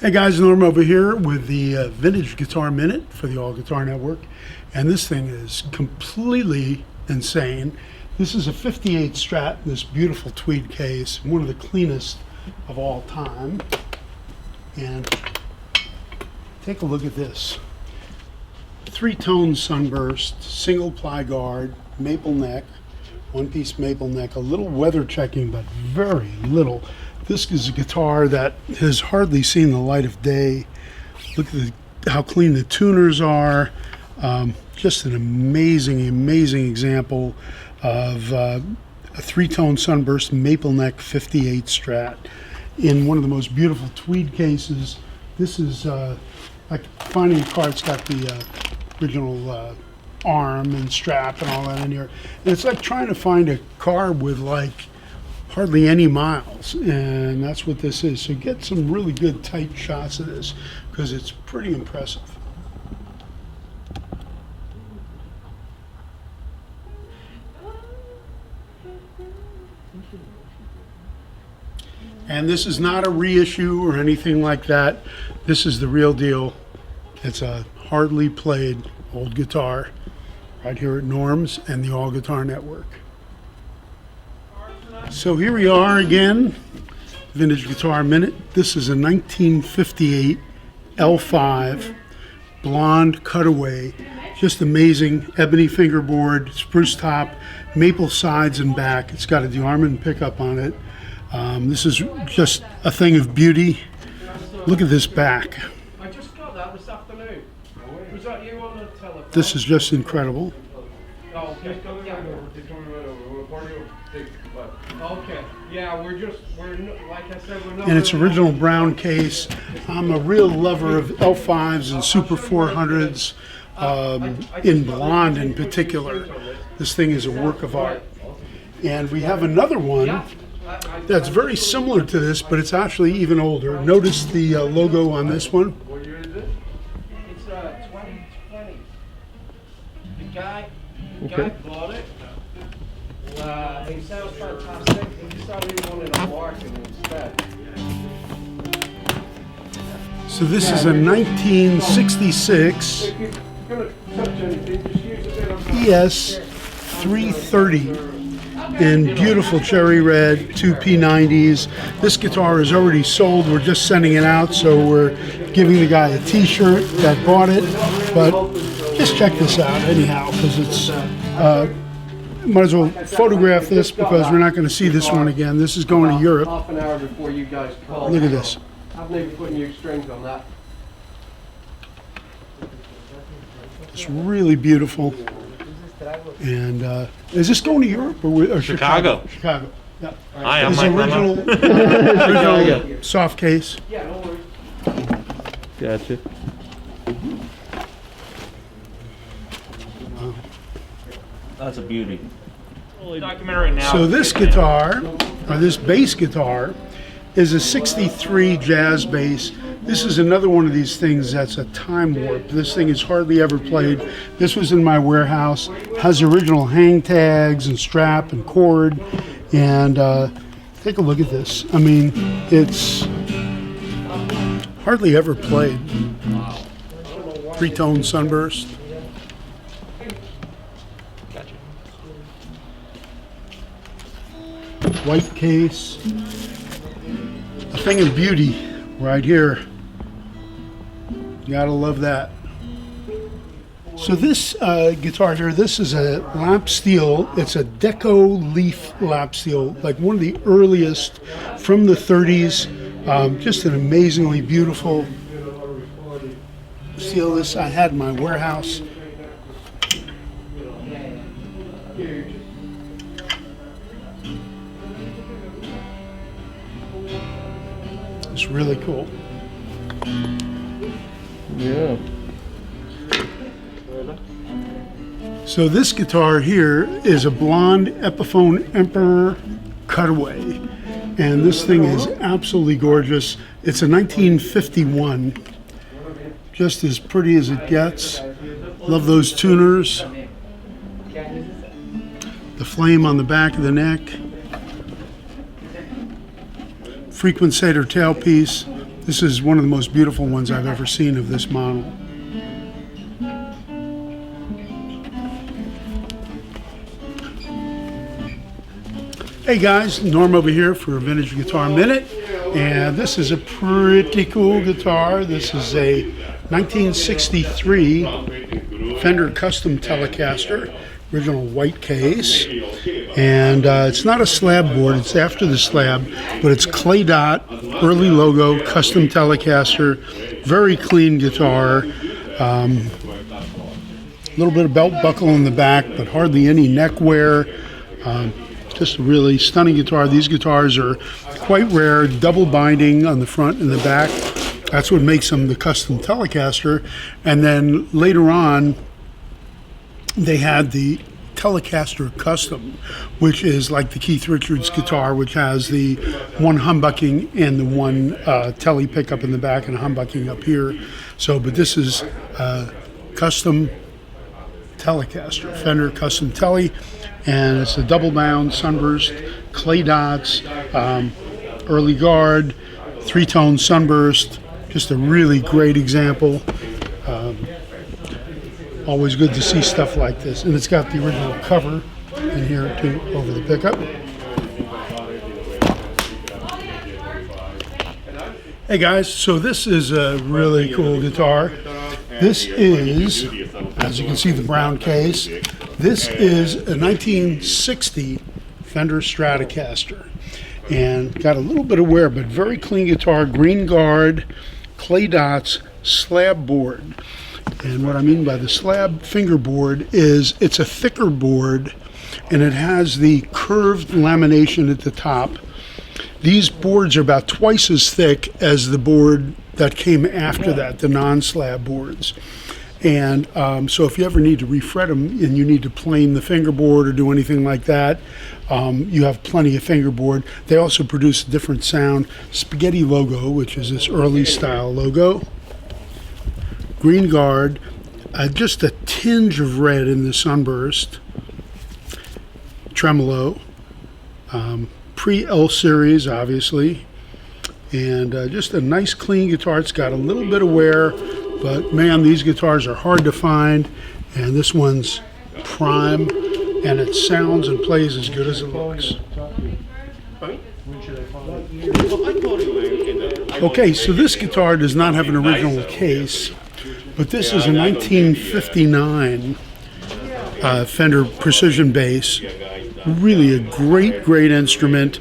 Hey guys, Norm over here with the Vintage Guitar Minute for the All Guitar Network, and this thing is completely insane. This is a 58 Strat, this beautiful tweed case, one of the cleanest of all time. And take a look at this. 3-tone sunburst, single ply guard, maple neck, one-piece maple neck, a little weather checking, but very little. This is a guitar that has hardly seen the light of day. Look at how clean the tuners are. Just an amazing example of a 3-tone sunburst maple neck 58 Strat in one of the most beautiful tweed cases. This is like finding a car that's got the original arm and strap and all that in here. And it's like trying to find a car with like hardly any miles, and that's what this is. So get some really good tight shots of this because it's pretty impressive. And this is not a reissue or anything like that. This is the real deal. It's a hardly played old guitar right here at Norm's and the All Guitar Network. So here we are again, Vintage Guitar Minute. This is a 1958 L5 blonde cutaway. Just amazing. Ebony fingerboard, spruce top, maple sides and back. It's got a DeArmond pickup on it. This is just a thing of beauty. Look at this back. I just got that this afternoon. Was that you on the telephone? This is just incredible. Oh, okay. Okay. Yeah, we're like I said, we're not. In its original brown case. I'm a real lover of L5s and Super 400s, in blonde in particular. This thing is a work of art. And we have another one that's very similar to this, but it's actually even older. Notice the logo on this one. It's 2020. The guy bought it. It sounds fantastic. He decided he wanted a Martin instead. So this is a 1966 ES 330 in beautiful cherry red, 2 P90s. This guitar is already sold. We're just sending it out, so we're giving the guy a t-shirt that bought it. But just check this out anyhow, because it's might as well photograph this because we're not going to see this one again. This is going to Europe. Half an hour before you guys called. Look at this. I've never put new strings on that. It's really beautiful. And is this going to Europe or Chicago? Chicago. Yeah. Hi, I'm This Mike. original soft case. Yeah, no worries. Gotcha. That's a beauty. Documentary now. So this guitar, or this bass guitar, is a 63 jazz bass. This is another one of these things that's a time warp. This thing is hardly ever played. This was in my warehouse. Has original hang tags and strap and cord. And take a look at this. I mean, it's hardly ever played. 3-tone sunburst. White case, a thing of beauty right here. You gotta love that. So this guitar here, this is a lap steel. It's a deco leaf lap steel, like one of the earliest from the 30s. Just an amazingly beautiful steel. This I had in my warehouse. It's really cool. Yeah. So this guitar here is a blonde Epiphone Emperor Cutaway, and this thing is absolutely gorgeous. It's a 1951, just as pretty as it gets. Love those tuners. The flame on the back of the neck. Frequencator tailpiece. This is one of the most beautiful ones I've ever seen of this model. Hey guys, Norm over here for a Vintage Guitar Minute, and this is a pretty cool guitar. This is a 1963 Fender Custom Telecaster, original white case, and it's not a slab board, it's after the slab, but it's clay dot, early logo, custom Telecaster, very clean guitar. A little bit of belt buckle in the back, but hardly any neck wear. Just a really stunning guitar. These guitars are quite rare, double binding on the front and the back. That's what makes them the custom Telecaster. And then later on, they had the Telecaster Custom, which is like the Keith Richards guitar, which has the one humbucking and the one tele pickup in the back and a humbucking up here. So, but this is custom Telecaster, Fender Custom Tele, and it's a double bound sunburst, clay dots, early guard, three-tone sunburst. Just a really great example. Always good to see stuff like this, and it's got the original cover in here too over the pickup. Hey guys, so this is a really cool guitar. This is, as you can see, the brown case. This is a 1960 Fender Stratocaster, and got a little bit of wear, but very clean guitar, green guard, clay dots, slab board. And what I mean by the slab fingerboard is it's a thicker board, and it has the curved lamination at the top. These boards are about twice as thick as the board that came after that, the non-slab boards. And so if you ever need to refret them and you need to plane the fingerboard or do anything like that, you have plenty of fingerboard. They also produce a different sound. Spaghetti logo, which is this early style logo. Green guard, just a tinge of red in the sunburst. Tremolo, pre-L series, obviously. And just a nice clean guitar. It's got a little bit of wear, but man, these guitars are hard to find, and this one's prime, and it sounds and plays as good as it looks. Okay, so this guitar does not have an original case, but this is a 1959 Fender Precision bass. Really a great instrument.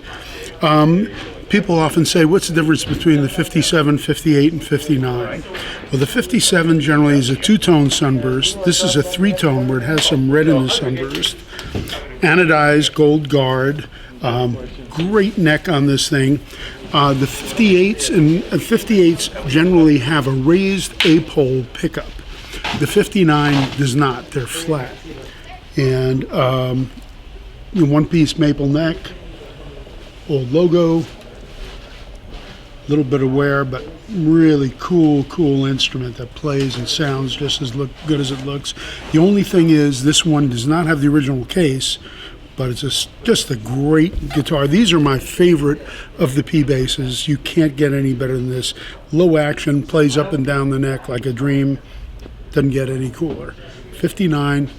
People often say, what's the difference between the 57, 58, and 59? Well, the 57 generally is a two-tone sunburst. This is a three-tone where it has some red in the sunburst. Anodized gold guard. Great neck on this thing. The 58s and 58s generally have a raised A-pole pickup. The 59 does not. They're flat. And one-piece maple neck, old logo. Little bit of wear, but really cool instrument that plays and sounds just as good as it looks. The only thing is this one does not have the original case, but it's just a great guitar. These are my favorite of the P basses. You can't get any better than this. Low action, plays up and down the neck like a dream. Doesn't get any cooler. 59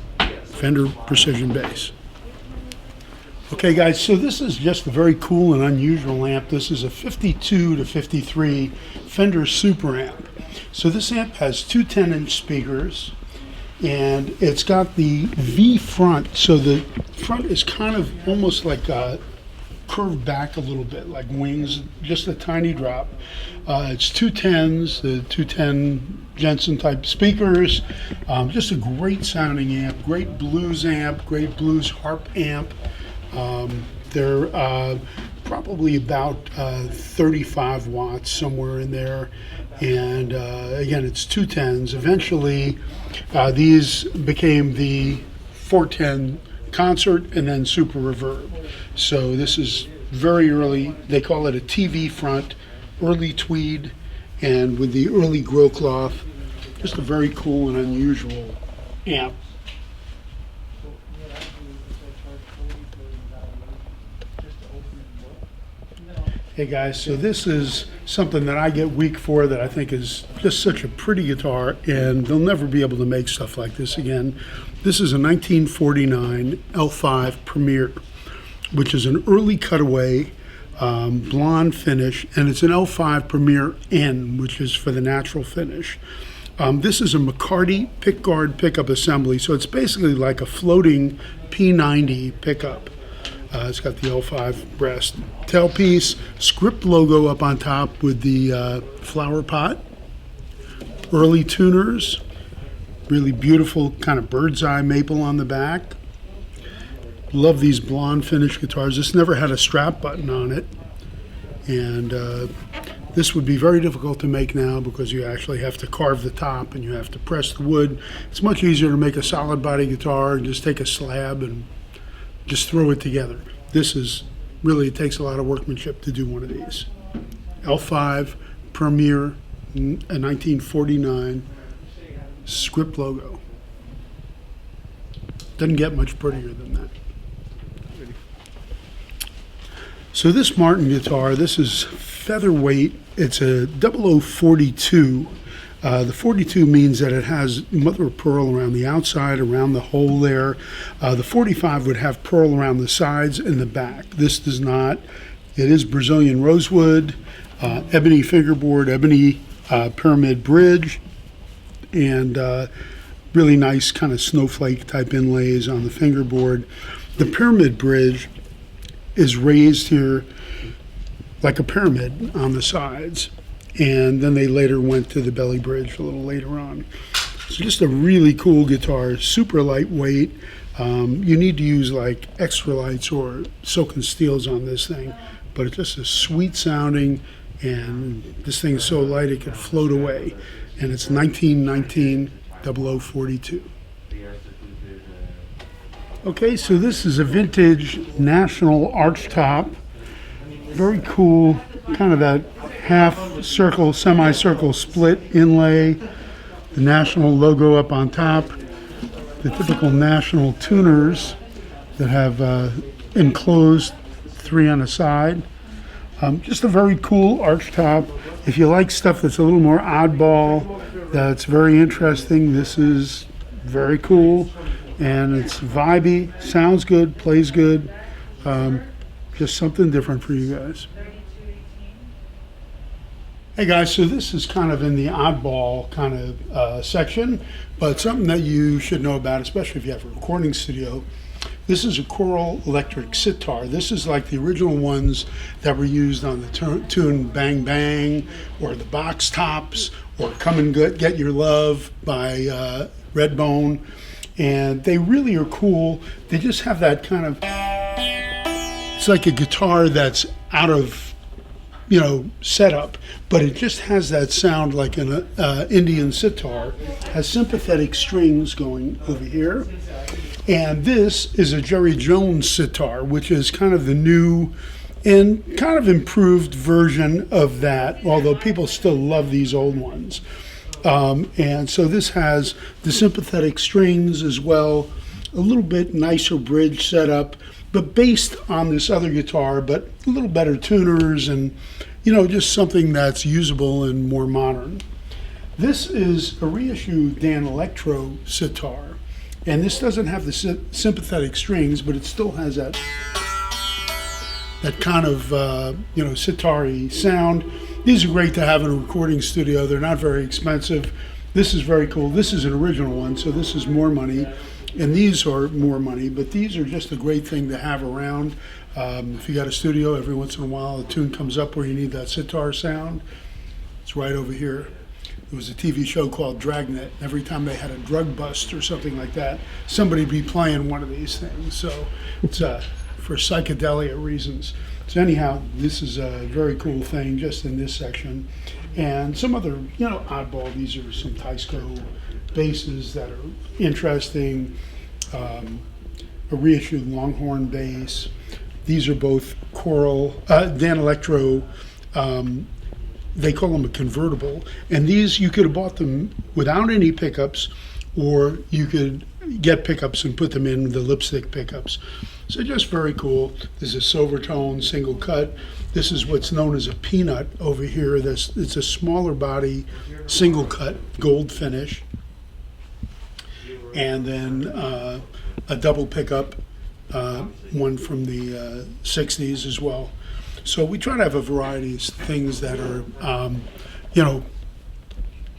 Fender Precision bass. Okay guys, so this is just a very cool and unusual amp. This is a 52 to 53 Fender Super Amp. So this amp has two 10-inch speakers, and it's got the V front. So the front is kind of almost like curved back a little bit, like wings, just a tiny drop. It's two 10s, the 210 Jensen type speakers. Just a great sounding amp, great blues harp amp. They're probably about 35 watts, somewhere in there. And again, it's 210s. Eventually, these became the 410 Concert and then Super Reverb. So this is very early. They call it a TV front, early tweed, and with the early grow cloth. Just a very cool and unusual amp. Hey guys, so this is something that I get weak for that I think is just such a pretty guitar, and they'll never be able to make stuff like this again. This is a 1949 L5 Premier, which is an early cutaway blonde finish, and it's an L5 Premier N, which is for the natural finish. This is a McCarty pickguard pickup assembly, so it's basically like a floating P90 pickup. It's got the L5 breast tailpiece, script logo up on top with the flower pot, early tuners, really beautiful kind of bird's eye maple on the back. Love these blonde finish guitars. This never had a strap button on it, and this would be very difficult to make now because you actually have to carve the top and you have to press the wood. It's much easier to make a solid body guitar and just take a slab and just throw it together. This is really, it takes a lot of workmanship to do one of these. L5 Premier, a 1949 script logo. Doesn't get much prettier than that. So this Martin guitar, this is featherweight. It's a 0042. The 42 means that it has mother of pearl around the outside, around the hole there. The 45 would have pearl around the sides and the back. This does not. It is Brazilian rosewood, ebony fingerboard, ebony pyramid bridge, and really nice kind of snowflake type inlays on the fingerboard. The pyramid bridge is raised here like a pyramid on the sides, and then they later went to the belly bridge a little later on. So just a really cool guitar, super lightweight. You need to use like extra lights or silken steels on this thing, but it's just a sweet sounding, and this thing is so light it could float away. And it's 1919 0042. Okay, so this is a vintage National Archtop. Very cool, kind of that half circle, semicircle split inlay. The National logo up on top. The typical National tuners that have enclosed 3 on the side. Just a very cool Archtop. If you like stuff that's a little more oddball, that's very interesting, this is very cool. And it's vibey, sounds good, plays good. Just something different for you guys. Hey guys, so this is kind of in the oddball kind of section, but something that you should know about, especially if you have a recording studio. This is a Coral electric sitar. This is like the original ones that were used on the tune Bang Bang, or the Box Tops, or Come and Get Your Love by Redbone. And they really are cool. They just have that kind of, it's like a guitar that's out of, setup, but it just has that sound like an Indian sitar. Has sympathetic strings going over here. And this is a Jerry Jones sitar, which is kind of the new and kind of improved version of that, although people still love these old ones. And so this has the sympathetic strings as well, a little bit nicer bridge setup, but based on this other guitar, but a little better tuners and, just something that's usable and more modern. This is a reissue Dan Electro sitar, and this doesn't have the sympathetic strings, but it still has that kind of, sitar-y sound. These are great to have in a recording studio. They're not very expensive. This is very cool. This is an original one, so this is more money. And these are more money, but these are just a great thing to have around. If you got a studio, every once in a while a tune comes up where you need that sitar sound. It's right over here. There was a TV show called Dragnet. Every time they had a drug bust or something like that, somebody'd be playing one of these things. So it's for psychedelia reasons. So anyhow, this is a very cool thing just in this section. And some other, oddball, these are some Teisco basses that are interesting. A reissued Longhorn bass. These are both Coral, Dan Electro, they call them a convertible. And these, you could have bought them without any pickups, or you could get pickups and put them in the lipstick pickups. So just very cool. This is a silver tone, single cut. This is what's known as a peanut over here. It's a smaller body, single cut, gold finish. And then a double pickup, one from the 60s as well. So we try to have a variety of things that are, you know,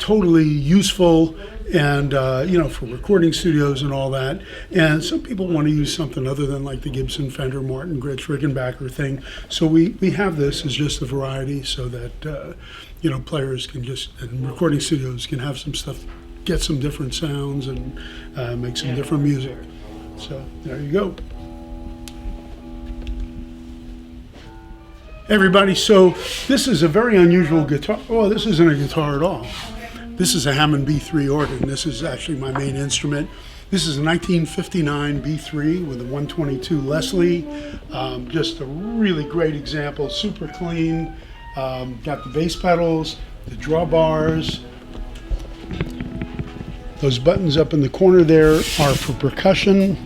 totally useful and, you know, for recording studios and all that. And some people want to use something other than like the Gibson, Fender, Martin, Gretsch, Rickenbacker thing. So we have this as just a variety so that, you know, players can just, and recording studios can have some stuff, get some different sounds and make some different music. So there you go. Everybody, so this is a very unusual guitar. Oh, this isn't a guitar at all. This is a Hammond B3 organ. This is actually my main instrument. This is a 1959 B3 with a 122 Leslie. Just a really great example, super clean. Got the bass pedals, the drawbars. Those buttons up in the corner there are for percussion.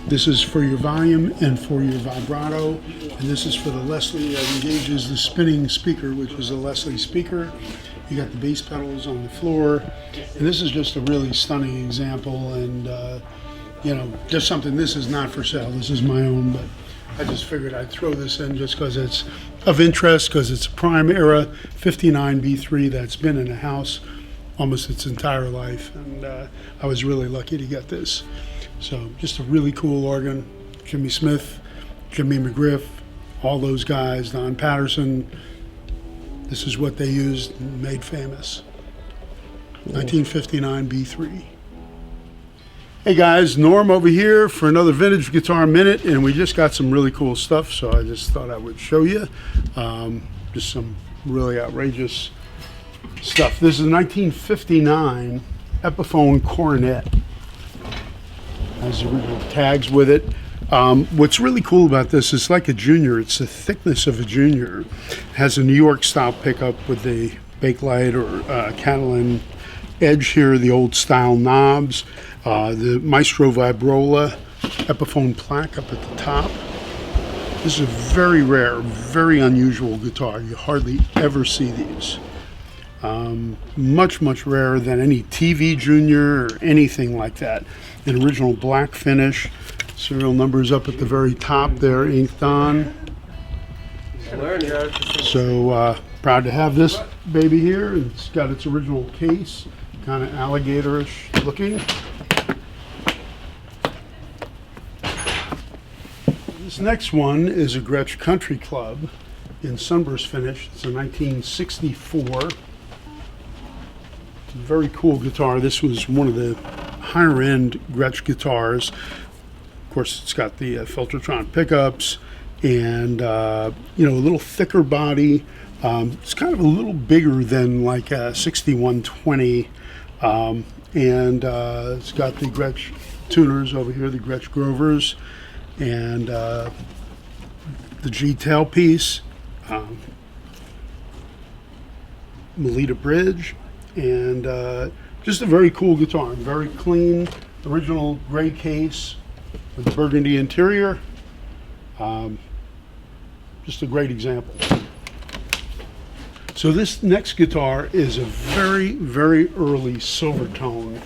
This is for your volume and for your vibrato. And this is for the Leslie that engages the spinning speaker, which is a Leslie speaker. You got the bass pedals on the floor. And this is just a really stunning example. And, you know, just something, this is not for sale. This is my own, but I just figured I'd throw this in just because it's of interest, because it's a prime era 59 B3 that's been in a house almost its entire life. And I was really lucky to get this. So just a really cool organ. Jimmy Smith, Jimmy McGriff, all those guys, Don Patterson. This is what they used and made famous. 1959 B3. Hey guys, Norm over here for another Vintage Guitar Minute, and we just got some really cool stuff, so I just thought I would show you. Just some really outrageous stuff. This is a 1959 Epiphone Coronet. Has the original tags with it. What's really cool about this is like a Junior. It's the thickness of a Junior. It has a New York style pickup with the Bakelite or Catalan edge here, the old style knobs, the Maestro Vibrola, Epiphone plaque up at the top. This is a very rare, very unusual guitar. You hardly ever see these. Much, much rarer than any TV Junior or anything like that. An original black finish. Serial numbers up at the very top there, inked on. So proud to have this baby here. It's got its original case, kind of alligator-ish looking. This next one is a Gretsch Country Club in sunburst finish. It's a 1964. It's a very cool guitar. This was one of the higher end Gretsch guitars. Of course, it's got the Filtertron pickups and, you know, a little thicker body. It's kind of a little bigger than like a 6120. And it's got the Gretsch tuners over here, the Gretsch Grovers, and the G tailpiece, Melita bridge, and just a very cool guitar. Very clean, original gray case with the burgundy interior. Just a great example. So this next guitar is a very, very early Silvertone.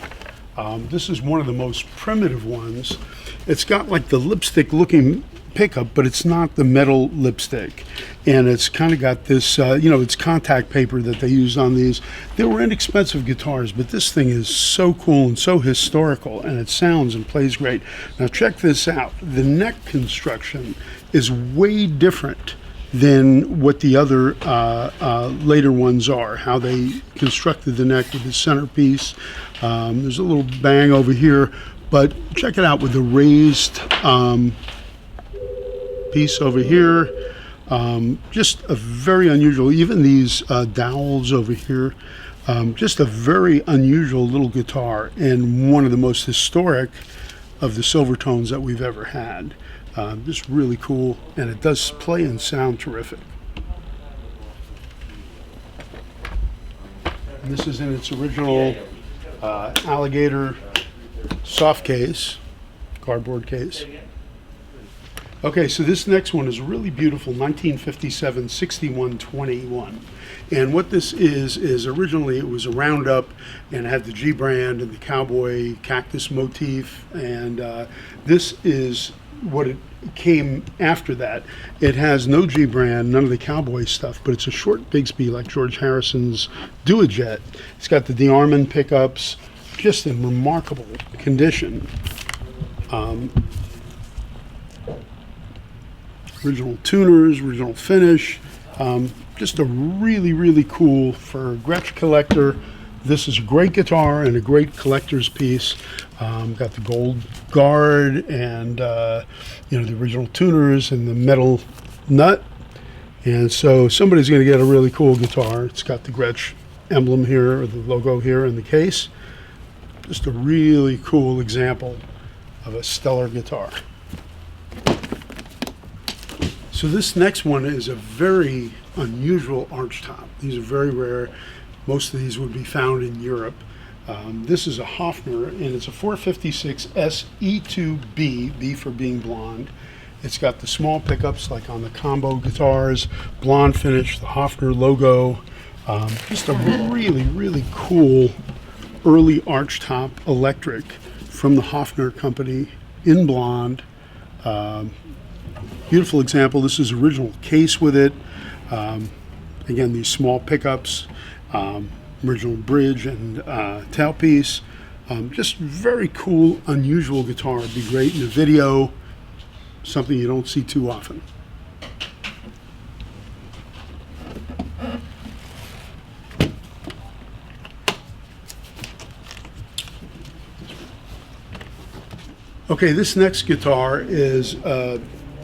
This is one of the most primitive ones. It's got like the lipstick looking pickup, but it's not the metal lipstick. And it's kind of got this, you know, it's contact paper that they used on these. They were inexpensive guitars, but this thing is so cool and so historical, and it sounds and plays great. Now check this out. The neck construction is way different than what the other later ones are, how they constructed the neck with the centerpiece. There's a little bang over here, but check it out with the raised piece over here. Just a very unusual, even these dowels over here, just a very unusual little guitar, and one of the most historic of the Silvertones that we've ever had. Just really cool, and it does play and sound terrific. And this is in its original alligator soft case, cardboard case. Okay, so this next one is really beautiful, 1957 6121. And what this is originally it was a roundup and it had the G brand and the cowboy cactus motif. And this is what it came after that. It has no G brand, none of the cowboy stuff, but it's a short Bigsby like George Harrison's Duojet. It's got the DeArmond pickups, just in remarkable condition. Original tuners, original finish, just a really cool for a Gretsch collector. This is a great guitar and a great collector's piece. Got the gold guard and you know, the original tuners and the metal nut, and so somebody's going to get a really cool guitar. It's got the Gretsch emblem here, or the logo here in the case. Just a really cool example of a stellar guitar. So this next one is a very unusual Archtop. These are very rare. Most of these would be found in Europe. This is a Hofner, and it's a 456 SE2B, B for being blonde. It's got the small pickups like on the combo guitars, blonde finish, the Hofner logo. Just a really cool early Archtop electric from the Hofner company in blonde. Beautiful example. This is original case with it. Again, these small pickups, original bridge and tailpiece. Just very cool, unusual guitar. It'd be great in a video, something you don't see too often. Okay, this next guitar is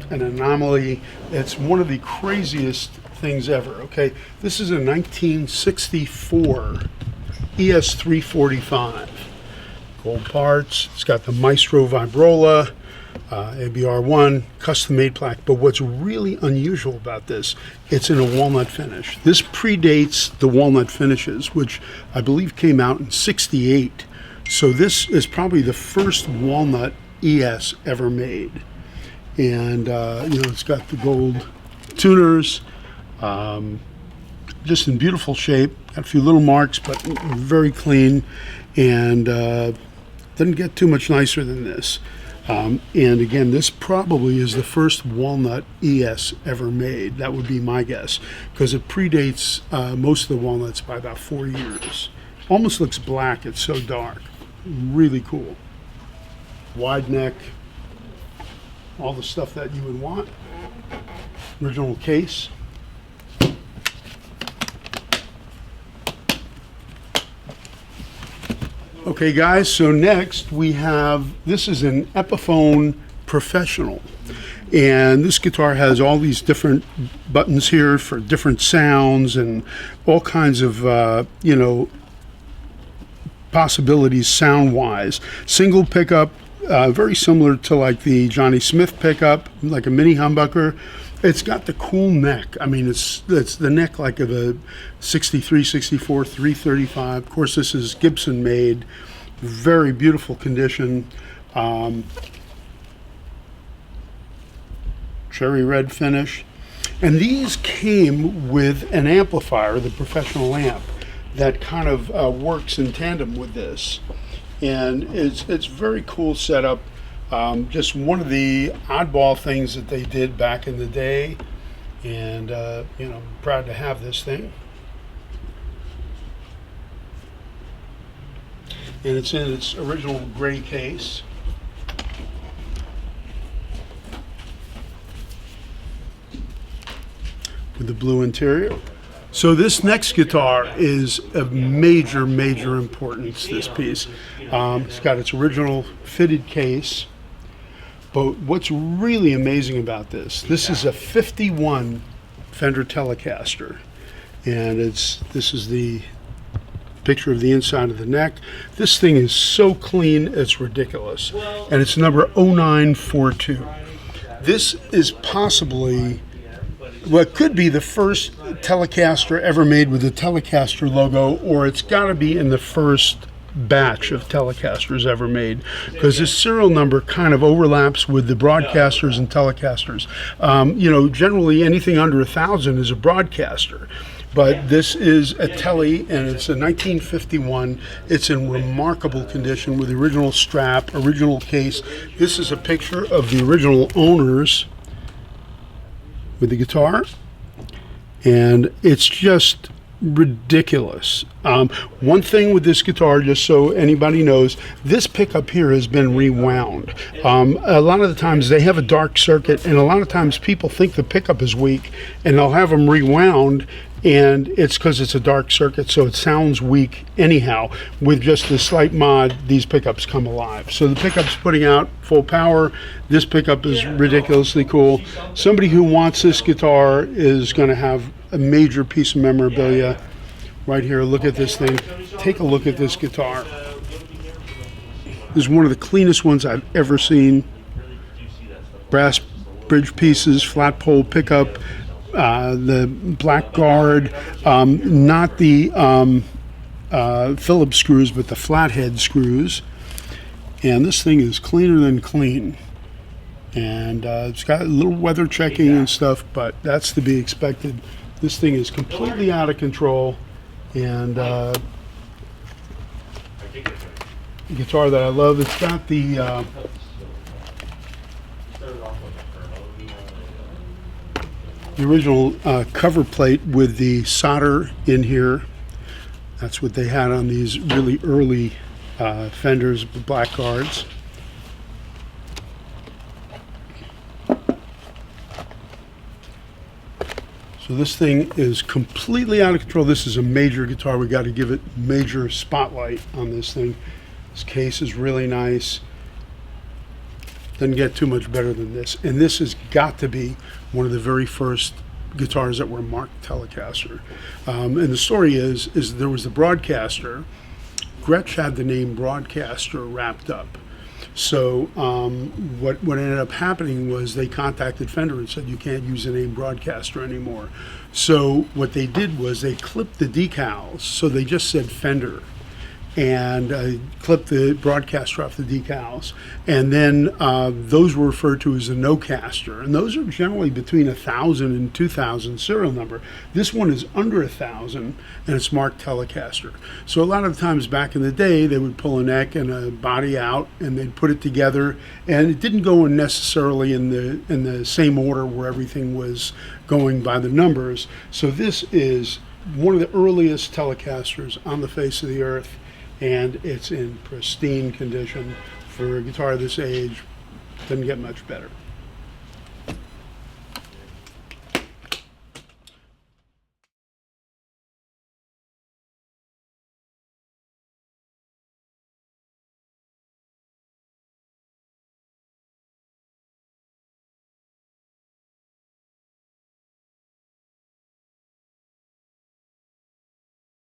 an anomaly. It's one of the craziest things ever. Okay, this is a 1964 ES345. Gold parts. It's got the Maestro Vibrola, ABR1, custom-made plaque. But what's really unusual about this, it's in a walnut finish. This predates the walnut finishes, which I believe came out in '68. So this is probably the first walnut ES ever made. And you know, it's got the gold tuners, just in beautiful shape. Got a few little marks, but very clean, and doesn't get too much nicer than this. And again, this probably is the first walnut ES ever made. That would be my guess, because it predates most of the walnuts by about 4 years. Almost looks black, it's so dark. Really cool. Wide neck, all the stuff that you would want. Original case. Okay guys, so next we have, this is an Epiphone Professional, and this guitar has all these different buttons here for different sounds and all kinds of you know, possibilities sound wise. Single pickup, very similar to like the Johnny Smith pickup, like a mini humbucker. It's got the cool neck. I mean, it's the neck like of a 63, 64, 335. Of course, this is Gibson made. Very beautiful condition. Cherry red finish. And these came with an amplifier, the Professional amp, that kind of works in tandem with this. And it's very cool setup. Just one of the oddball things that they did back in the day, and you know, I'm proud to have this thing. And it's in its original gray case. With the blue interior. So this next guitar is of major importance, this piece. It's got its original fitted case. But what's really amazing about this is a 51 Fender Telecaster. And this is the picture of the inside of the neck. This thing is so clean, it's ridiculous. And it's number 0942. This is possibly what could be the first Telecaster ever made with the Telecaster logo, or it's got to be in the first batch of Telecasters ever made, because this serial number kind of overlaps with the broadcasters and Telecasters. You know, generally anything under 1,000 is a broadcaster. But this is a Tele, and it's a 1951. It's in remarkable condition with the original strap, original case. This is a picture of the original owners with the guitar, and it's just ridiculous. One thing with this guitar, just so anybody knows, this pickup here has been rewound. A lot of the times they have a dark circuit, and a lot of times people think the pickup is weak, and they'll have them rewound, and it's because it's a dark circuit, so it sounds weak anyhow. With just a slight mod, these pickups come alive. So the pickup's putting out full power. This pickup is ridiculously cool. Somebody who wants this guitar is going to have a major piece of memorabilia. Right here, look at this thing. Take a look at this guitar. This is one of the cleanest ones I've ever seen. Brass bridge pieces, flat pole pickup, the black guard, not the Phillips screws, but the flathead screws. And this thing is cleaner than clean. And it's got a little weather checking and stuff, but that's to be expected. This thing is completely out of control. And the guitar that I love, it's got the original cover plate with the solder in here. That's what they had on these really early Fenders with black guards. So this thing is completely out of control. This is a major guitar. We got to give it major spotlight on this thing. This case is really nice. Doesn't get too much better than this. And this has got to be one of the very first guitars that were marked Telecaster. And the story is there was the Broadcaster. Gretsch had the name Broadcaster wrapped up. So what ended up happening was they contacted Fender and said, you can't use the name Broadcaster anymore. So what they did was they clipped the decals, so they just said Fender, and clipped the Broadcaster off the decals. And then those were referred to as a no-caster, and those are generally between 1,000 and 2,000 serial number. This one is under 1,000, and it's marked Telecaster. So a lot of times back in the day, they would pull a neck and a body out, and they'd put it together, and it didn't go in necessarily in the same order where everything was going by the numbers. So this is one of the earliest Telecasters on the face of the earth, and it's in pristine condition for a guitar this age. Doesn't get much better.